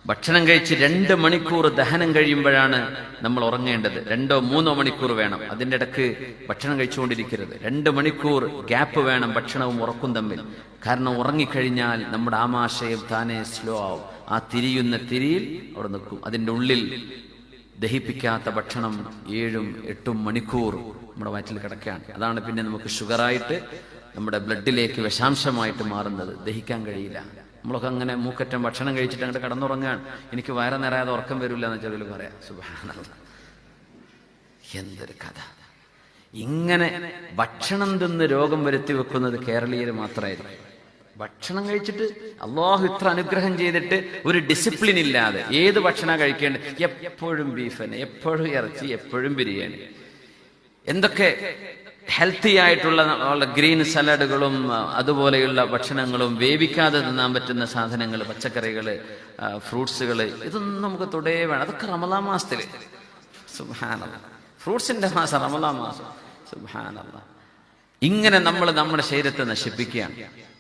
ഭക്ഷണം കഴിച്ച് 2 മണിക്കൂർ ദഹനം കഴിയുമ്പോഴാണ് നമ്മൾ ഉറങ്ങേണ്ടത്. 2-3 മണിക്കൂർ വേണം. അതിൻ്റെ ഇടക്ക് ഭക്ഷണം കഴിച്ചുകൊണ്ടിരിക്കരുത്. 2 മണിക്കൂർ ഗ്യാപ്പ് വേണം ഭക്ഷണവും ഉറക്കും തമ്മിൽ. കാരണം ഉറങ്ങിക്കഴിഞ്ഞാൽ നമ്മുടെ ആമാശയം താനെ സ്ലോ ആവും. ആ തിരിയുന്ന തിരിയിൽ അവിടെ നിൽക്കും. അതിൻ്റെ ഉള്ളിൽ ദഹിപ്പിക്കാത്ത ഭക്ഷണം 7-8 മണിക്കൂർ നമ്മുടെ വയറ്റിൽ കിടക്കുകയാണ്. അതാണ് പിന്നെ നമുക്ക് ഷുഗറായിട്ട് നമ്മുടെ ബ്ലഡിലേക്ക് വിഷാംശമായിട്ട് മാറുന്നത്. ദഹിക്കാൻ കഴിയില്ല. നമ്മളൊക്കെ അങ്ങനെ മൂക്കറ്റം ഭക്ഷണം കഴിച്ചിട്ട് അങ്ങോട്ട് കിടന്നുറങ്ങാൻ എനിക്ക് വയറ് നിറയാതെ ഉറക്കം വരില്ല എന്ന് ചെറിയ പറയാം. സുബ്ഹാനല്ലാഹ്, എന്തൊരു കഥ! ഇങ്ങനെ ഭക്ഷണം തിന്ന് രോഗം വരുത്തി വെക്കുന്നത് കേരളീയർ മാത്രമായിരുന്നു. ഭക്ഷണം കഴിച്ചിട്ട് അള്ളാഹു ഇത്ര അനുഗ്രഹം ചെയ്തിട്ട് ഒരു ഡിസിപ്ലിൻ ഇല്ലാതെ ഏത് ഭക്ഷണം കഴിക്കേണ്ടത്? എപ്പോഴും ബീഫന്, എപ്പോഴും ഇറച്ചി, എപ്പോഴും ബിരിയാണി. എന്തൊക്കെ ഹെൽത്തി ആയിട്ടുള്ള ഗ്രീൻ സലാഡുകളും അതുപോലെയുള്ള ഭക്ഷണങ്ങളും വേവിക്കാതെ തിന്നാൻ പറ്റുന്ന സാധനങ്ങൾ, പച്ചക്കറികൾ, ഫ്രൂട്ട്സുകൾ, ഇതൊന്നും നമുക്ക് തൊടേ വേണം. അതൊക്കെ റമളാൻ മാസത്തില്. സുബ്ഹാനല്ലാഹ്, ഫ്രൂട്ട്സിന്റെ മാസം റമളാൻ മാസം. സുബ്ഹാനല്ലാഹ്. ഇങ്ങനെ നമ്മൾ നമ്മുടെ ശരീരത്തെ നശിപ്പിക്കുകയാണ്.